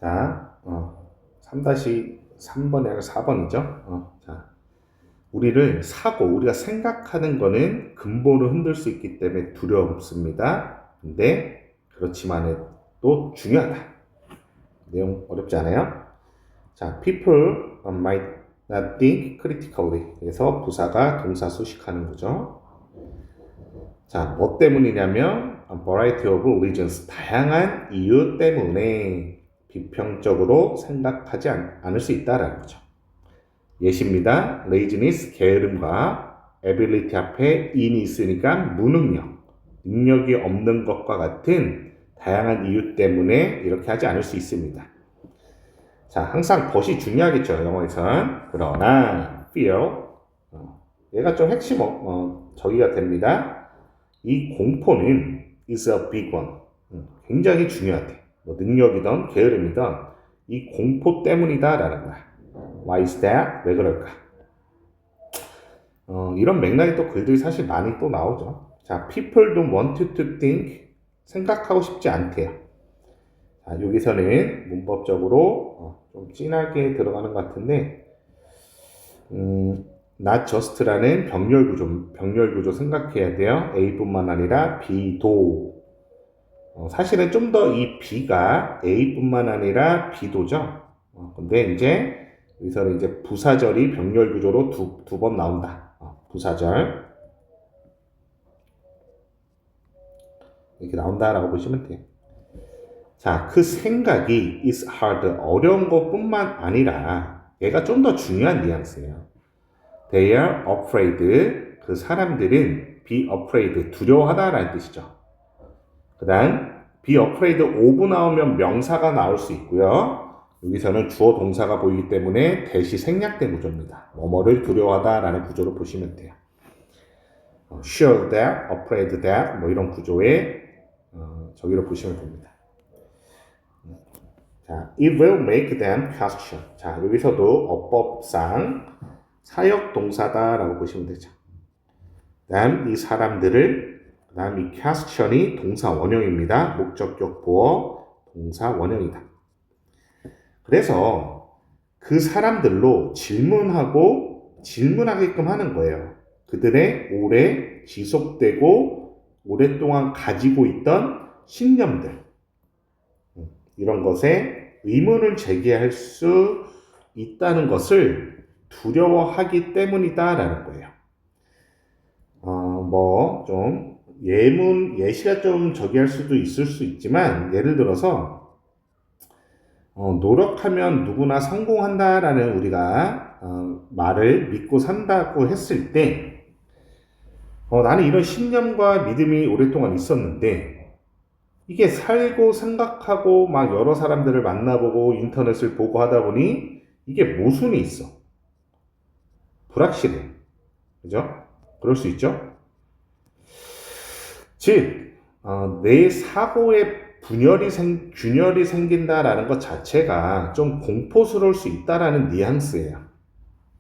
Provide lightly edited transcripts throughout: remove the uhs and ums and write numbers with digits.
자, 3-3번이 아니라 4번이죠. 자, 우리가 생각하는 거는 근본을 흔들 수 있기 때문에 두렵습니다. 근데 그렇지만 또 중요하다. 내용 어렵지 않아요? 자, people might not think critically. 그래서 부사가 동사 수식하는 거죠. 자, 뭐 때문이냐면 variety of reasons. 다양한 이유 때문에 비평적으로 생각하지 않을 수 있다라는 거죠. 예시입니다. laziness, 게으름과 ability 앞에 in이 있으니까 무능력, 능력이 없는 것과 같은 다양한 이유 때문에 이렇게 하지 않을 수 있습니다. 자, 항상 벗이 중요하겠죠, 영어에선. 그러나 fear, 얘가 좀 핵심 저기가 됩니다. 이 공포는 is a big one. 굉장히 중요하대. 뭐 능력이든 게으름이든 이 공포 때문이다라는 거야. Why is that? 왜 그럴까? 이런 맥락이 또 글들이 사실 많이 또 나오죠. 자, people don't want to think. 생각하고 싶지 않대요. 자, 여기서는 문법적으로 좀 진하게 들어가는 것 같은데, not just라는 병렬 구조 생각해야 돼요. A뿐만 아니라 B도. 사실은 좀 더 이 B가 A뿐만 아니라 B도죠. 근데 이제 여기서는 이제 부사절이 병렬 구조로 두 번 나온다. 부사절. 이렇게 나온다라고 보시면 돼요. 자, 그 생각이 is hard, 어려운 것뿐만 아니라 얘가 좀 더 중요한 뉘앙스예요. They are afraid, 그 사람들은 be afraid, 두려워하다라는 뜻이죠. 그 다음 be afraid of 나오면 명사가 나올 수 있고요. 여기서는 주어 동사가 보이기 때문에 대시 생략된 구조입니다. 뭐뭐를 두려워하다라는 구조로 보시면 돼요. sure that, afraid that 뭐 이런 구조의 저기로 보시면 됩니다. 자, it will make them question. 자, 여기서도 어법상 사역 동사다라고 보시면 되죠. 다음 이 사람들을, 다음 이 question이 동사 원형입니다. 목적격 보어 동사 원형이다. 그래서 그 사람들로 질문하게끔 하는 거예요. 그들의 오래 지속되고 오랫동안 가지고 있던 신념들, 이런 것에 의문을 제기할 수 있다는 것을 두려워하기 때문이다라는 거예요. 좀 예시가 좀 저기 할 수도 있을 수 있지만, 예를 들어서 노력하면 누구나 성공한다라는 우리가 말을 믿고 산다고 했을 때, 나는 이런 신념과 믿음이 오랫동안 있었는데, 이게 살고 생각하고 막 여러 사람들을 만나보고 인터넷을 보고 하다 보니 이게 모순이 있어. 불확실해. 그죠? 그럴 수 있죠? 즉, 내 사고에 균열이 생긴다라는 것 자체가 좀 공포스러울 수 있다라는 뉘앙스예요.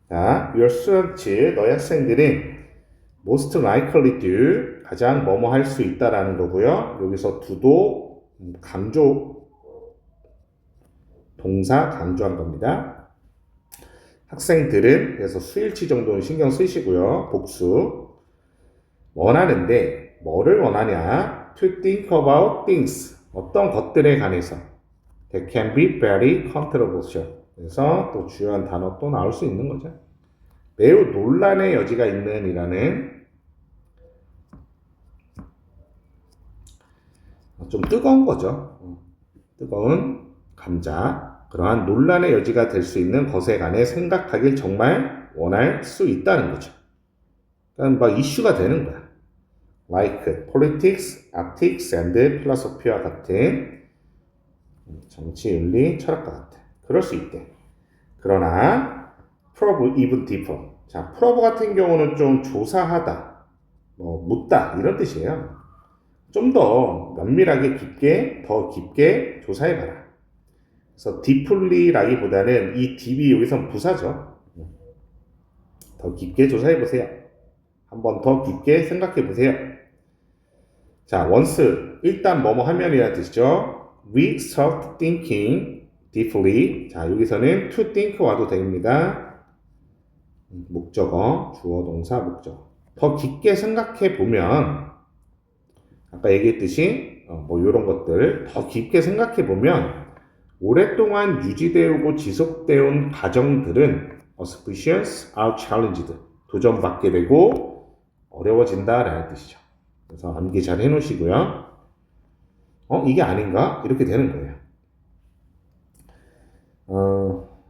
자, your students, 너희 학생들은 most likely to, 가장 뭐뭐 할 수 있다라는 거고요. 여기서 do도 강조, 동사 강조한 겁니다. 학생들은, 그래서 수일치 정도는 신경 쓰시고요. 복수. 원하는데, 뭐를 원하냐? To think about things. 어떤 것들에 관해서. That can be very controversial. 그래서 또 주요한 단어 또 나올 수 있는 거죠. 매우 논란의 여지가 있는 이라는, 좀 뜨거운 거죠. 뜨거운 감자. 그러한 논란의 여지가 될 수 있는 것에 관해 생각하길 정말 원할 수 있다는 거죠. 그러니까 막 이슈가 되는 거야. Like politics, ethics, and philosophy와 같은 정치, 윤리, 철학과 같은. 그럴 수 있대. 그러나 probe even deeper. 자, probe 같은 경우는 좀 조사하다, 묻다 이런 뜻이에요. 좀 더 면밀하게 더 깊게 조사해봐라. 그래서 deeply라기보다는 이 deep이 여기서 부사죠. 더 깊게 조사해보세요. 한번 더 깊게 생각해보세요. 자, once, 일단 뭐뭐 하면이라는 뜻이죠. We start thinking, deeply. 자, 여기서는 to think 와도 됩니다. 목적어, 주어, 동사, 목적어. 더 깊게 생각해 보면, 아까 얘기했듯이, 뭐, 요런 것들, 더 깊게 생각해 보면, 오랫동안 유지되고 지속되어 온 가정들은 suspicions are challenged. 도전받게 되고, 어려워진다 라는 뜻이죠. 그래서 암기 잘 해놓으시고요. 이게 아닌가? 이렇게 되는 거예요.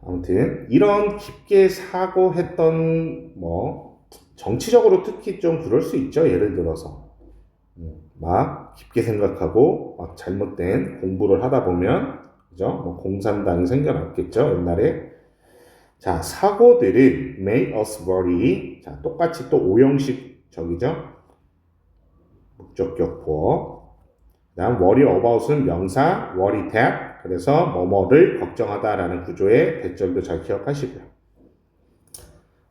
아무튼 이런 깊게 사고했던 뭐 정치적으로 특히 좀 그럴 수 있죠. 예를 들어서 막 깊게 생각하고 막 잘못된 공부를 하다 보면 그죠? 뭐 공산당이 생겨났겠죠. 옛날에. 자, 사고들은 make us worry. 자, 똑같이 또 오형식 적이죠. 목적격 보어. 그다음 worry about은 명사, worry that. 그래서 뭐뭐를 걱정하다라는 구조의 대절도 잘 기억하시고요.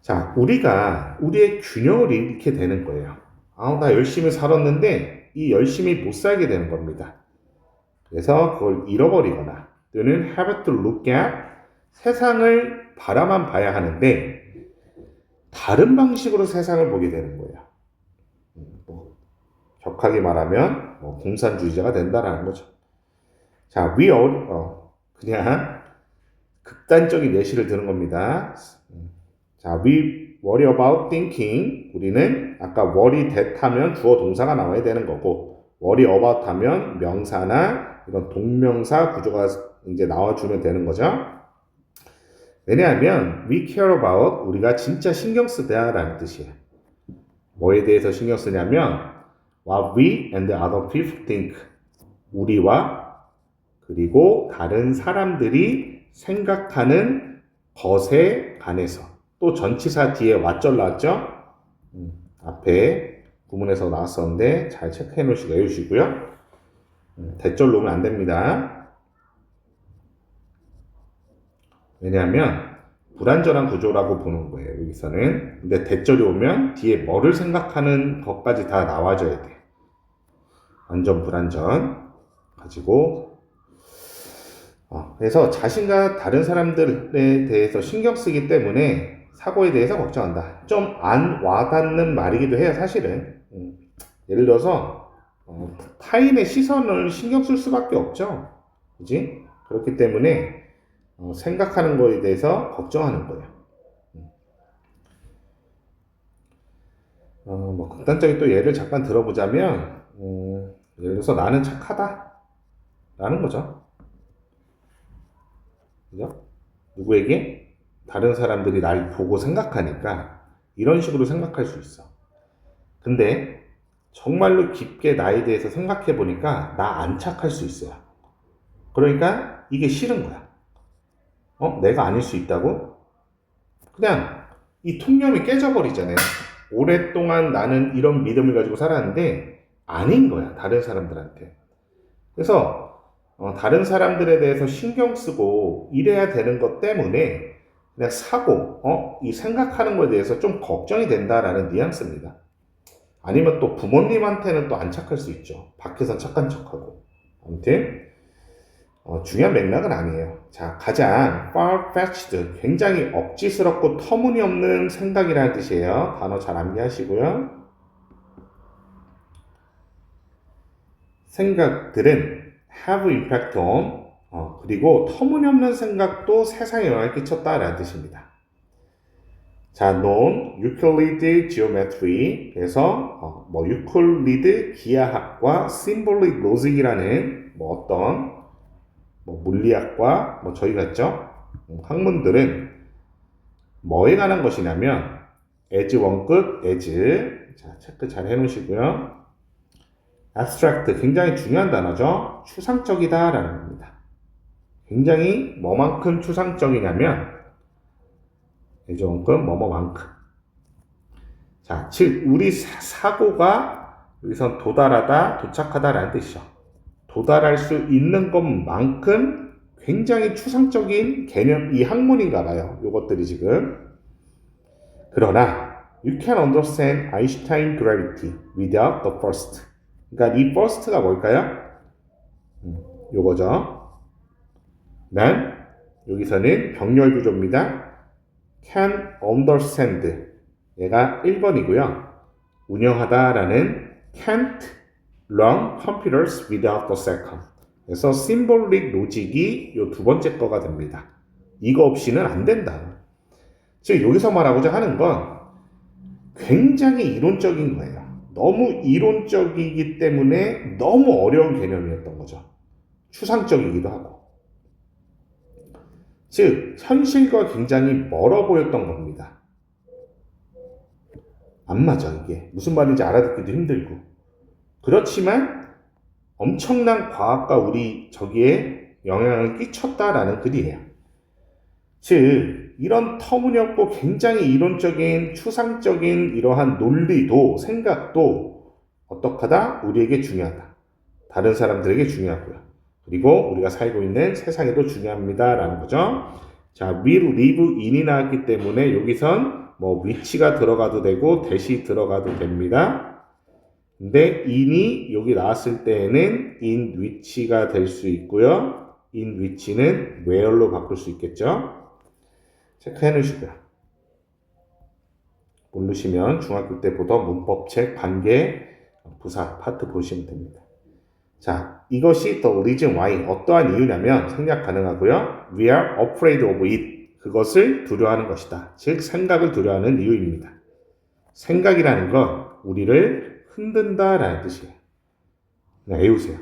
자, 우리의 균형을 잃게 되는 거예요. 나 열심히 살았는데 이 열심히 못 살게 되는 겁니다. 그래서 그걸 잃어버리거나 또는 have to look at 세상을 바라만 봐야 하는데 다른 방식으로 세상을 보게 되는 거예요. 격하게 말하면 공산주의자가 된다라는 거죠. 자, 그냥 극단적인 예시를 드는 겁니다. 자, we worry about thinking. 우리는 아까 worry that 하면 주어 동사가 나와야 되는 거고, worry about 하면 명사나 이런 동명사 구조가 이제 나와주면 되는 거죠. 왜냐하면 we care about 우리가 진짜 신경 쓰다라는 뜻이에요. 뭐에 대해서 신경 쓰냐면 what we and other people think. 우리와 그리고 다른 사람들이 생각하는 것에 관해서. 또 전치사 뒤에 왓절 나왔죠? 앞에 구문에서 나왔었는데 잘 체크해 놓으시고 외우시고요. 대절 놓으면 안 됩니다. 왜냐하면 불완전한 구조라고 보는 거예요. 여기서는. 근데 대절이 오면 뒤에 뭐를 생각하는 것까지 다 나와줘야 돼. 완전 불완전 가지고 그래서 자신과 다른 사람들에 대해서 신경 쓰기 때문에 사고에 대해서 걱정한다. 좀 안 와닿는 말이기도 해요, 사실은. 예를 들어서 타인의 시선을 신경 쓸 수밖에 없죠. 그지? 그렇기 때문에 생각하는 거에 대해서 걱정하는 거예요. 뭐 극단적인 또 예를 잠깐 들어보자면 예를 들어서 나는 착하다 라는 거죠. 그죠? 누구에게? 다른 사람들이 날 보고 생각하니까 이런 식으로 생각할 수 있어. 근데 정말로 깊게 나에 대해서 생각해 보니까 나 안 착할 수 있어요. 그러니까 이게 싫은 거야. 내가 아닐 수 있다고? 그냥 이 통념이 깨져버리잖아요. 오랫동안 나는 이런 믿음을 가지고 살았는데 아닌 거야, 다른 사람들한테. 그래서 다른 사람들에 대해서 신경 쓰고 이래야 되는 것 때문에 그냥 이 생각하는 거에 대해서 좀 걱정이 된다라는 뉘앙스입니다. 아니면 또 부모님한테는 또 안 착할 수 있죠. 밖에서 착한 척하고. 아무튼 중요한 맥락은 아니에요. 자, 가장 far-fetched, 굉장히 억지스럽고 터무니없는 생각이라는 뜻이에요. 단어 잘 암기하시고요. 생각들은 have impact on 그리고 터무니없는 생각도 세상에 영향을 끼쳤다라는 뜻입니다. 자, known Euclid geometry 그래서 유클리드 기하학과 symbolic logic이라는 어떤 물리학과 저희 같죠? 학문들은 뭐에 관한 것이냐면 as 원끝 as 자, 체크 잘 해놓으시고요. abstract 굉장히 중요한 단어죠. 추상적이다 라는 겁니다. 굉장히 뭐만큼 추상적이냐면 예전만큼 뭐뭐만큼 자, 즉 우리 사고가 여기선 도달하다, 도착하다 라는 뜻이죠. 도달할 수 있는 것만큼 굉장히 추상적인 개념, 이 학문인가 봐요. 요것들이 지금. 그러나 you can understand Einstein gravity without the first. 그러니까 이 first가 뭘까요? 요거죠. 난 여기서는 병렬 구조입니다. can understand 얘가 1번이고요. 운영하다라는 can't run computers without the second. 그래서 symbolic logic이 요 두 번째 거가 됩니다. 이거 없이는 안 된다. 즉 여기서 말하고자 하는 건 굉장히 이론적인 거예요. 너무 이론적이기 때문에 너무 어려운 개념이었던 거죠. 추상적이기도 하고. 즉 현실과 굉장히 멀어 보였던 겁니다. 안 맞아 이게. 무슨 말인지 알아듣기도 힘들고. 그렇지만 엄청난 과학과 우리 저기에 영향을 끼쳤다라는 글이에요. 즉 이런 터무니없고 굉장히 이론적인 추상적인 이러한 논리도 생각도 어떡하다? 우리에게 중요하다. 다른 사람들에게 중요하고요. 그리고 우리가 살고 있는 세상에도 중요합니다 라는 거죠. 자, will live in이 나왔기 때문에 여기선 뭐 which가 들어가도 되고 that이 들어가도 됩니다. 근데 in이 여기 나왔을 때에는 in which가 될 수 있고요. in which는 where로 바꿀 수 있겠죠. 체크해 놓으시고요. 모르시면 중학교 때 보던 문법책 관계 부사 파트 보시면 됩니다. 자, 이것이 the reason why 어떠한 이유냐면 생략 가능하고요. We are afraid of it. 그것을 두려워하는 것이다. 즉 생각을 두려워하는 이유입니다. 생각이라는 건 우리를 흔든다라는 뜻이에요. 외우세요.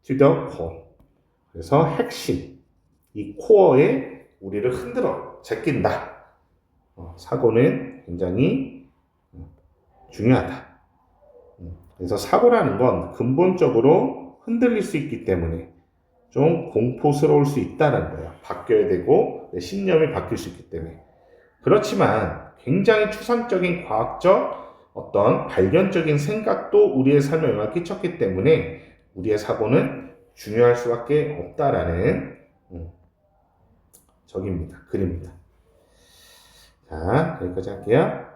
To the core. 그래서 핵심, 이 코어에 우리를 흔들어 제낀다. 사고는 굉장히 중요하다. 그래서 사고라는 건 근본적으로 흔들릴 수 있기 때문에 좀 공포스러울 수 있다는 거예요. 바뀌어야 되고 내 신념이 바뀔 수 있기 때문에. 그렇지만 굉장히 추상적인 과학적 어떤 발견적인 생각도 우리의 삶에 영향을 끼쳤기 때문에 우리의 사고는 중요할 수밖에 없다라는 적입니다. 글입니다. 자, 여기까지 할게요.